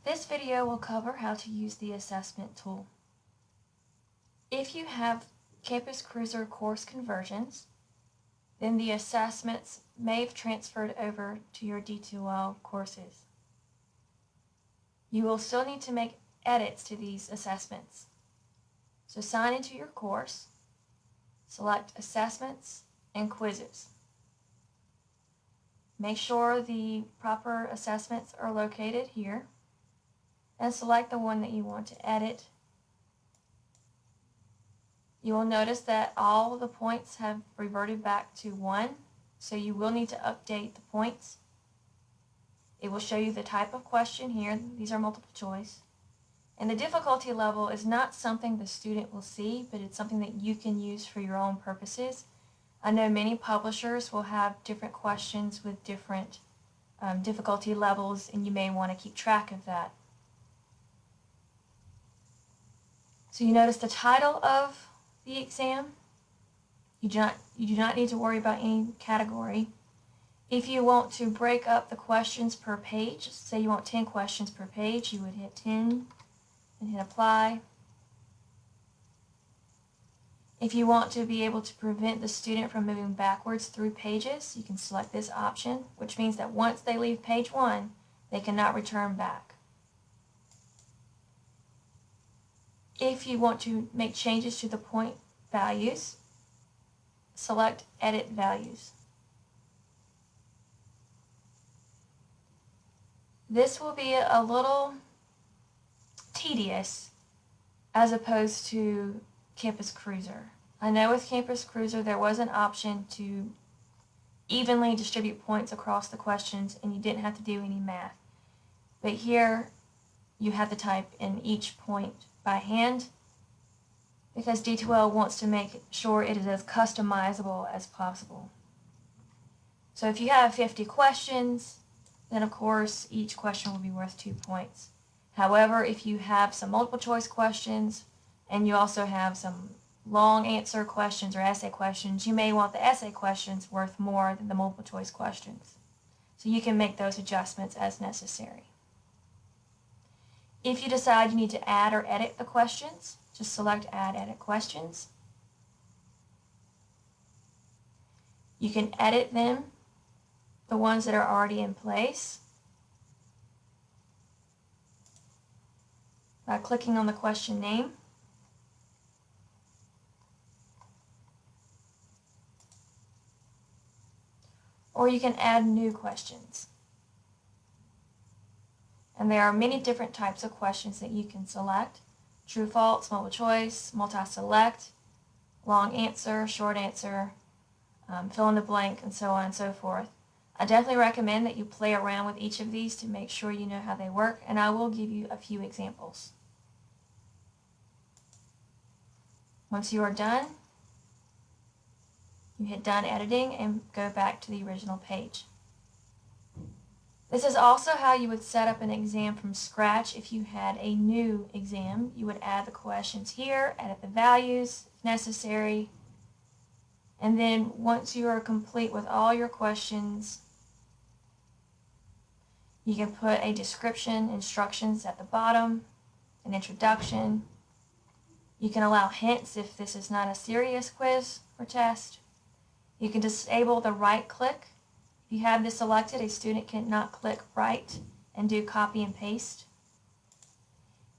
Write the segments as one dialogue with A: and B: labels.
A: This video will cover how to use the assessment tool. If you have Campus Cruiser course conversions, then the assessments may have transferred over to your D2L courses. You will still need to make edits to these assessments. So sign into your course, select Assessments and Quizzes. Make sure the proper assessments are located here and select the one that you want to edit. You will notice that all the points have reverted back to 1, so you will need to update the points. It will show you the type of question here. These are multiple choice. And the difficulty level is not something the student will see, but it's something that you can use for your own purposes. I know many publishers will have different questions with different difficulty levels, and you may want to keep track of that. So you notice the title of the exam. You do not need to worry about any category. If you want to break up the questions per page, say you want 10 questions per page, you would hit 10 and hit apply. If you want to be able to prevent the student from moving backwards through pages, you can select this option, which means that once they leave page 1, they cannot return back. If you want to make changes to the point values, select Edit Values. This will be a little tedious as opposed to Campus Cruiser. I know with Campus Cruiser there was an option to evenly distribute points across the questions and you didn't have to do any math. But here you have to type in each point by hand because D2L wants to make sure it is as customizable as possible. So if you have 50 questions, then of course each question will be worth 2 points. However, if you have some multiple choice questions and you also have some long answer questions or essay questions, you may want the essay questions worth more than the multiple choice questions. So you can make those adjustments as necessary. If you decide you need to add or edit the questions, just select Add Edit Questions. You can edit them, the ones that are already in place, by clicking on the question name. Or you can add new questions. And there are many different types of questions that you can select. True, false, multiple choice, multi-select, long answer, short answer, fill in the blank, and so on and so forth. I definitely recommend that you play around with each of these to make sure you know how they work, and I will give you a few examples. Once you are done, you hit Done Editing and go back to the original page. This is also how you would set up an exam from scratch if you had a new exam. You would add the questions here, edit the values if necessary, and then once you are complete with all your questions, you can put a description, instructions at the bottom, an introduction. You can allow hints if this is not a serious quiz or test. You can disable the right click. If you have this selected, a student cannot click right and do copy and paste.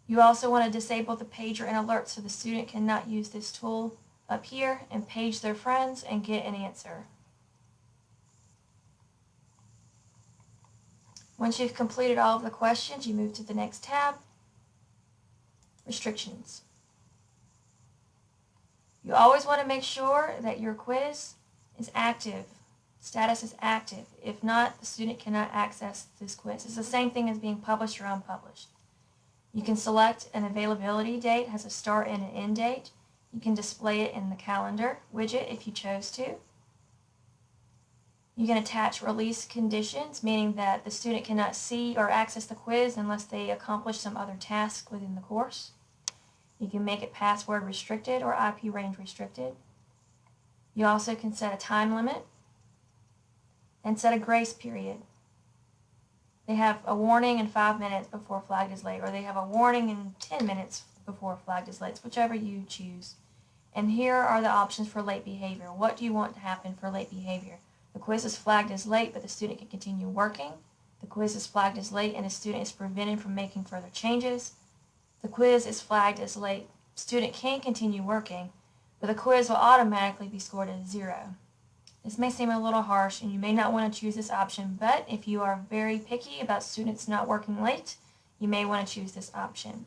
A: You also want to disable the pager and alert so the student cannot use this tool up here and page their friends and get an answer. Once you've completed all of the questions, you move to the next tab, Restrictions. You always want to make sure that your quiz is active. Status is active. If not, the student cannot access this quiz. It's the same thing as being published or unpublished. You can select an availability date, has a start and an end date. You can display it in the calendar widget if you chose to. You can attach release conditions, meaning that the student cannot see or access the quiz unless they accomplish some other task within the course. You can make it password restricted or IP range restricted. You also can set a time limit and set a grace period. They have a warning in 5 minutes before flagged as late, or they have a warning in 10 minutes before flagged as late. It's whichever you choose. And here are the options for late behavior. What do you want to happen for late behavior? The quiz is flagged as late, but the student can continue working. The quiz is flagged as late, and the student is prevented from making further changes. The quiz is flagged as late. Student can continue working, but the quiz will automatically be scored as 0. This may seem a little harsh, and you may not want to choose this option, but if you are very picky about students not working late, you may want to choose this option.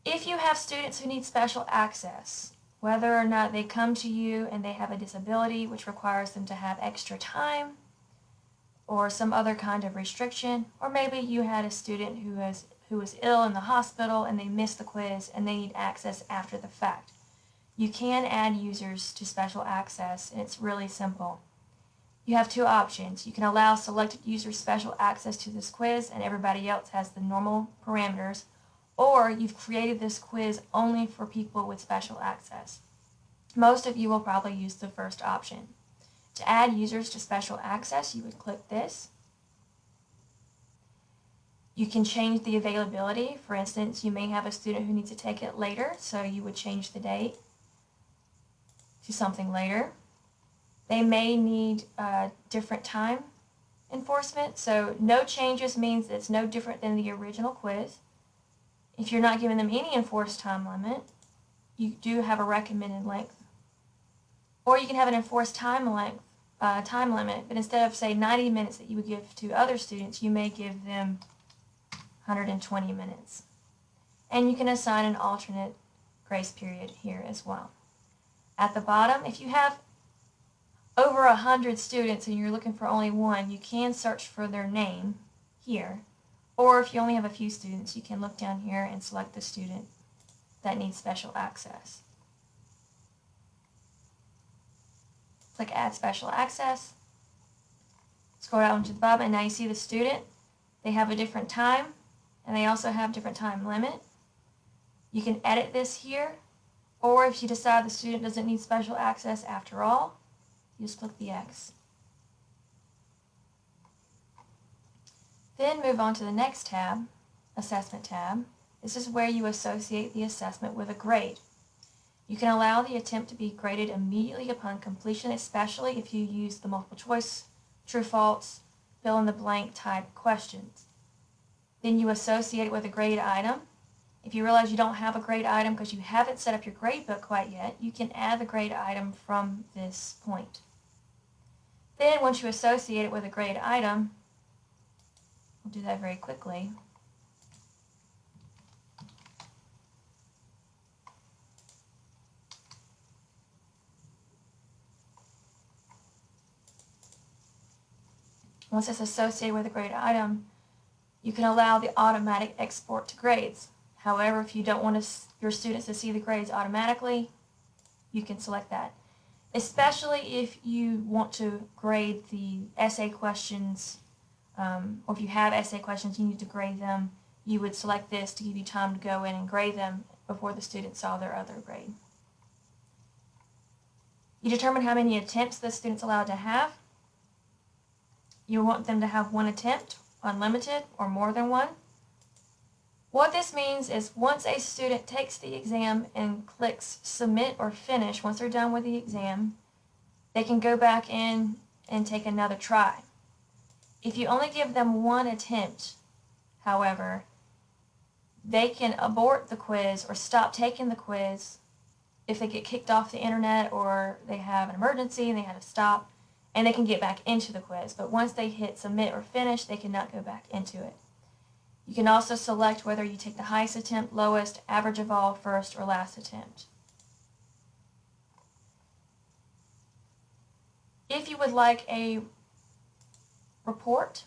A: If you have students who need special access, whether or not they come to you and they have a disability which requires them to have extra time, or some other kind of restriction, or maybe you had a student who was ill in the hospital and they missed the quiz and they need access after the fact. You can add users to special access, and it's really simple. You have two options. You can allow selected users special access to this quiz and everybody else has the normal parameters, or you've created this quiz only for people with special access. Most of you will probably use the first option. To add users to special access, you would click this. You can change the availability. For instance, you may have a student who needs to take it later, so you would change the date to something later. They may need different time enforcement, so no changes means it's no different than the original quiz. If you're not giving them any enforced time limit, you do have a recommended length. Or you can have an enforced time limit, but instead of, say, 90 minutes that you would give to other students, you may give them 120 minutes. And you can assign an alternate grace period here as well. At the bottom, if you have over 100 students and you're looking for only one, you can search for their name here. Or if you only have a few students, you can look down here and select the student that needs special access. Click Add Special Access. Scroll down to the bottom, and now you see the student. They have a different time, and they also have different time limit. You can edit this here, or if you decide the student doesn't need special access after all, you just click the X. Then move on to the next tab, Assessment tab. This is where you associate the assessment with a grade. You can allow the attempt to be graded immediately upon completion, especially if you use the multiple choice, true, false, fill in the blank type questions. Then you associate it with a grade item. If you realize you don't have a grade item because you haven't set up your grade book quite yet, you can add the grade item from this point. Then once you associate it with a grade item, we'll do that very quickly. Once it's associated with a grade item, you can allow the automatic export to grades. However, if you don't want your students to see the grades automatically, you can select that. Especially if you want to grade the essay questions, or if you have essay questions, you need to grade them, you would select this to give you time to go in and grade them before the students saw their other grade. You determine how many attempts the student's allowed to have. You want them to have one attempt, unlimited, or more than one. What this means is once a student takes the exam and clicks submit or finish, once they're done with the exam, they can go back in and take another try. If you only give them one attempt, however, they can abort the quiz or stop taking the quiz if they get kicked off the internet or they have an emergency and they have to stop, and they can get back into the quiz. But once they hit submit or finish, they cannot go back into it. You can also select whether you take the highest attempt, lowest, average of all, first, or last attempt. If you would like a report,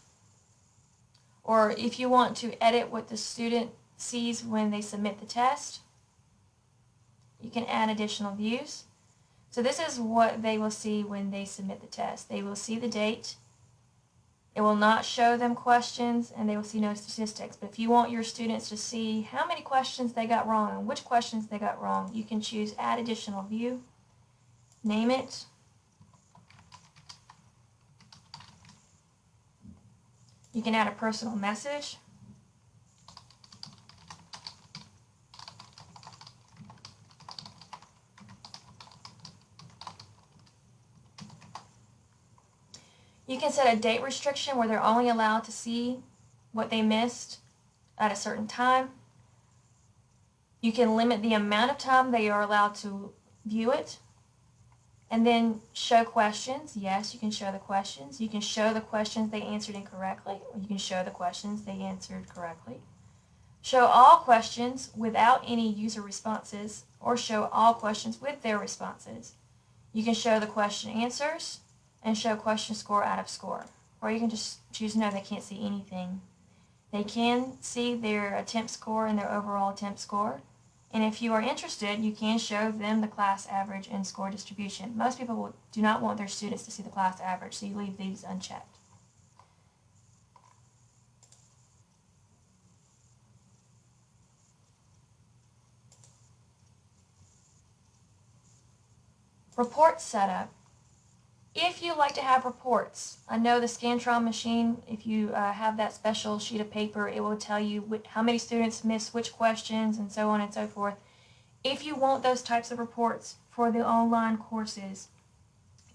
A: or if you want to edit what the student sees when they submit the test, you can add additional views. So this is what they will see when they submit the test. They will see the date. It will not show them questions, and they will see no statistics. But if you want your students to see how many questions they got wrong and which questions they got wrong, you can choose Add Additional View, name it, You can add a personal message. You can set a date restriction where they're only allowed to see what they missed at a certain time. You can limit the amount of time they are allowed to view it. And then show questions. Yes, you can show the questions. You can show the questions they answered incorrectly, or you can show the questions they answered correctly. Show all questions without any user responses, or show all questions with their responses. You can show the question answers and show question score out of score. Or you can just choose no, they can't see anything. They can see their attempt score and their overall attempt score. And if you are interested, you can show them the class average and score distribution. Most people do not want their students to see the class average, so you leave these unchecked. Report setup. If you like to have reports, I know the Scantron machine, if you have that special sheet of paper, it will tell you how many students missed which questions and so on and so forth. If you want those types of reports for the online courses,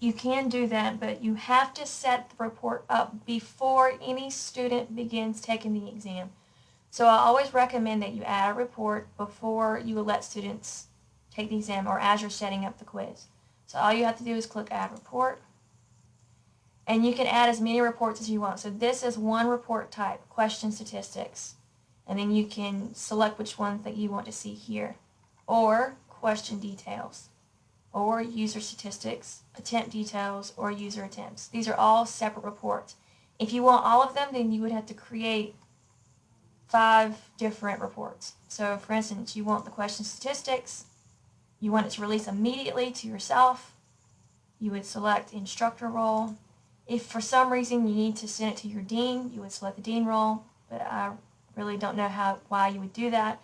A: you can do that, but you have to set the report up before any student begins taking the exam. So I always recommend that you add a report before you will let students take the exam or as you're setting up the quiz. So all you have to do is click Add Report. And you can add as many reports as you want. So this is one report type, question statistics. And then you can select which ones that you want to see here. Or question details. Or user statistics, attempt details, or user attempts. These are all separate reports. If you want all of them, then you would have to create 5 different reports. So for instance, you want the question statistics. You want it to release immediately to yourself. You would select instructor role. If for some reason you need to send it to your dean, you would select the dean role, but I really don't know why you would do that.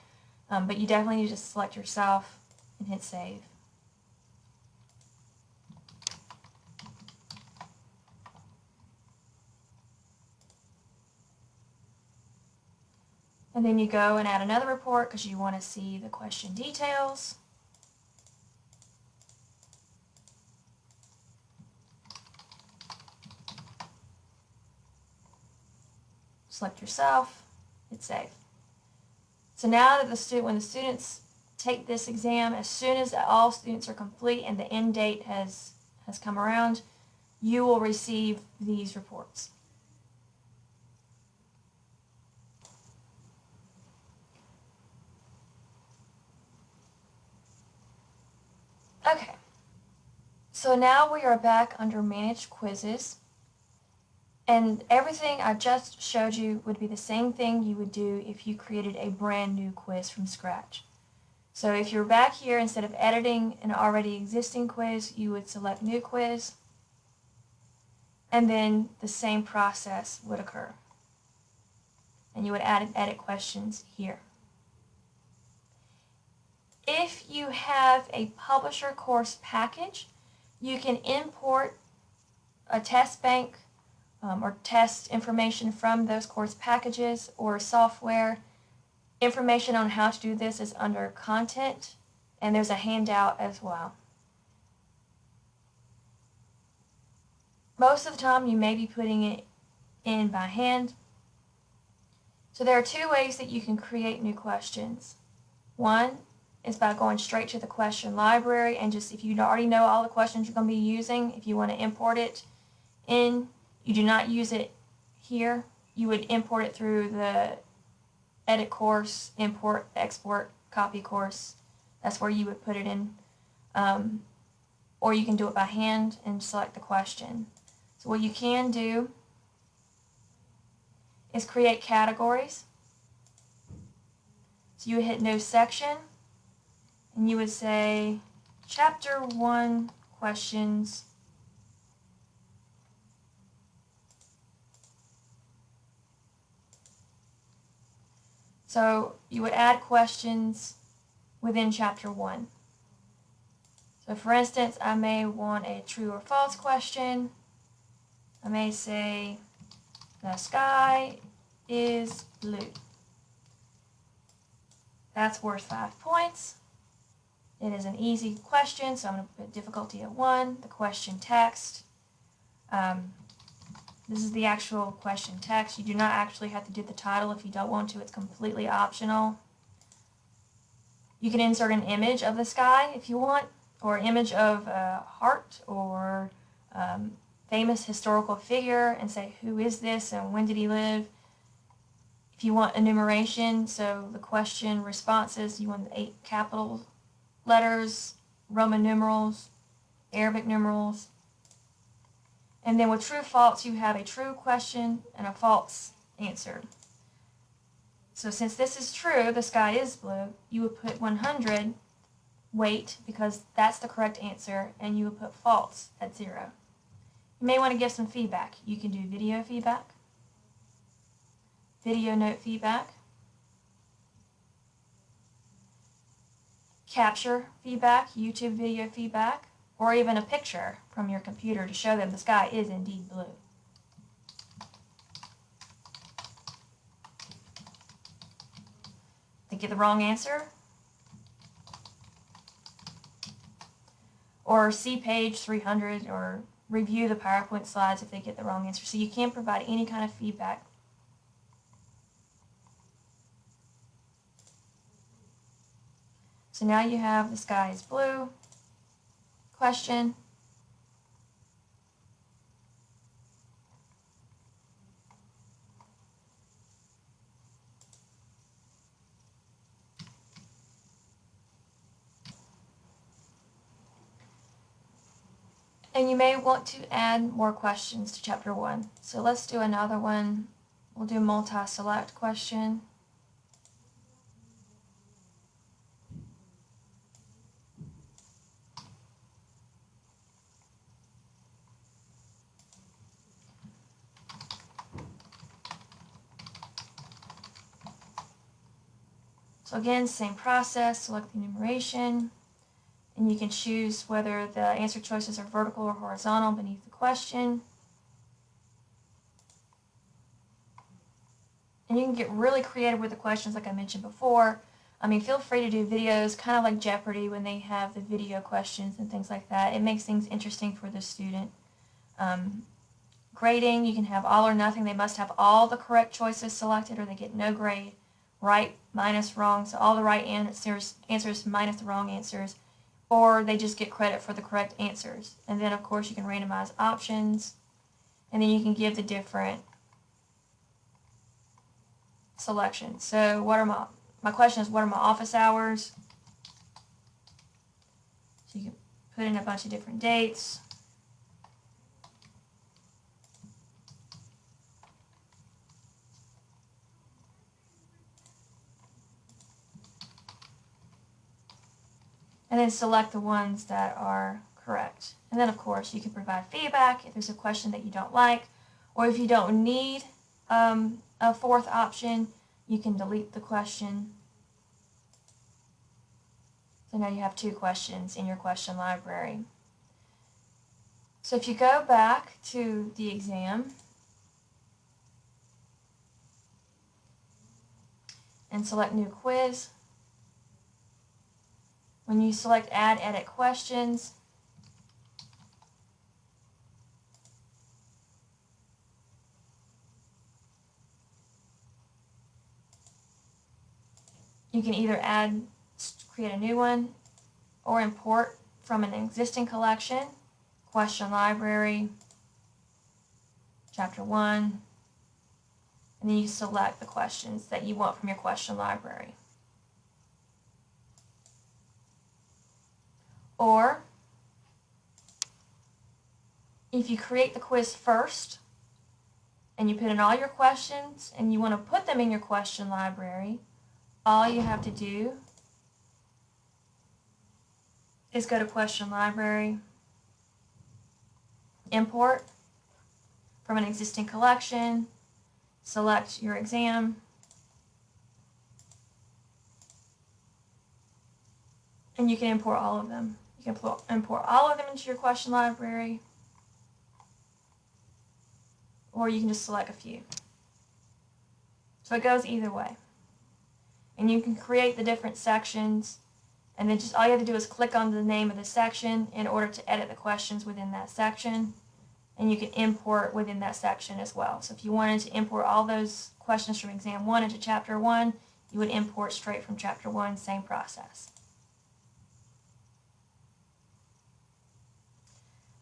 A: But you definitely need to select yourself and hit save. And then you go and add another report because you want to see the question details. Select yourself, hit save. So now that when the students take this exam, as soon as all students are complete and the end date has come around, you will receive these reports. Okay, so now we are back under Manage Quizzes. And everything I just showed you would be the same thing you would do if you created a brand new quiz from scratch. So if you're back here, instead of editing an already existing quiz, you would select New Quiz, and then the same process would occur. And you would add and edit questions here. If you have a publisher course package, you can import a test bank or test information from those course packages or software. Information on how to do this is under Content, and there's a handout as well. Most of the time you may be putting it in by hand. So there are 2 ways that you can create new questions. One is by going straight to the question library, and just if you already know all the questions you're going to be using, if you want to import it in, you do not use it here. You would import it through the edit course, import, export, copy course. That's where you would put it in. Or you can do it by hand and select the question. So what you can do is create categories. So you would hit New Section, and you would say Chapter 1 questions. So you would add questions within Chapter 1. So for instance, I may want a true or false question. I may say, The sky is blue. That's worth 5 points. It is an easy question, so I'm going to put difficulty at 1. The question text. This is the actual question text. You do not actually have to do the title if you don't want to. It's completely optional. You can insert an image of the sky if you want, or an image of a heart or famous historical figure and say who is this and when did he live. If you want enumeration, so the question responses, you want the 8 capital letters, Roman numerals, Arabic numerals. And then with true false, you have a true question and a false answer. So since this is true, the sky is blue, you would put 100 weight because that's the correct answer, and you would put false at 0. You may want to give some feedback. You can do video feedback, video note feedback, capture feedback, YouTube video feedback, or even a picture from your computer to show them the sky is indeed blue. They get the wrong answer, or see page 300, or review the PowerPoint slides if they get the wrong answer. So you can provide any kind of feedback. So now you have the sky is blue question. And you may want to add more questions to chapter 1. So let's do another one. We'll do multi-select question. So again, same process, select the enumeration, and you can choose whether the answer choices are vertical or horizontal beneath the question. And you can get really creative with the questions like I mentioned before. I mean, feel free to do videos, kind of like Jeopardy when they have the video questions and things like that. It makes things interesting for the student. Grading, you can have all or nothing. They must have all the correct choices selected or they get no grade. Right minus wrong, so all the right answers minus the wrong answers, or they just get credit for the correct answers. And then of course you can randomize options, and then you can give the different selections. So what are my question is, what are my office hours? So you can put in a bunch of different dates. And then select the ones that are correct. And then of course you can provide feedback if there's a question that you don't like, or if you don't need a fourth option, you can delete the question. So now you have 2 questions in your question library. So if you go back to the exam and select new quiz, when you select add edit questions, you can either create a new one, or import from an existing collection, question library, chapter 1, and then you select the questions that you want from your question library. Or if you create the quiz first and you put in all your questions and you want to put them in your question library, all you have to do is go to question library, import from an existing collection, select your exam, and you can import all of them. You can import all of them into your question library, or you can just select a few. So it goes either way. And you can create the different sections, and then just all you have to do is click on the name of the section in order to edit the questions within that section. And you can import within that section as well. So if you wanted to import all those questions from exam 1 into chapter 1, you would import straight from chapter 1, same process.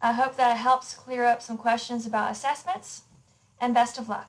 A: I hope that helps clear up some questions about assessments, and best of luck.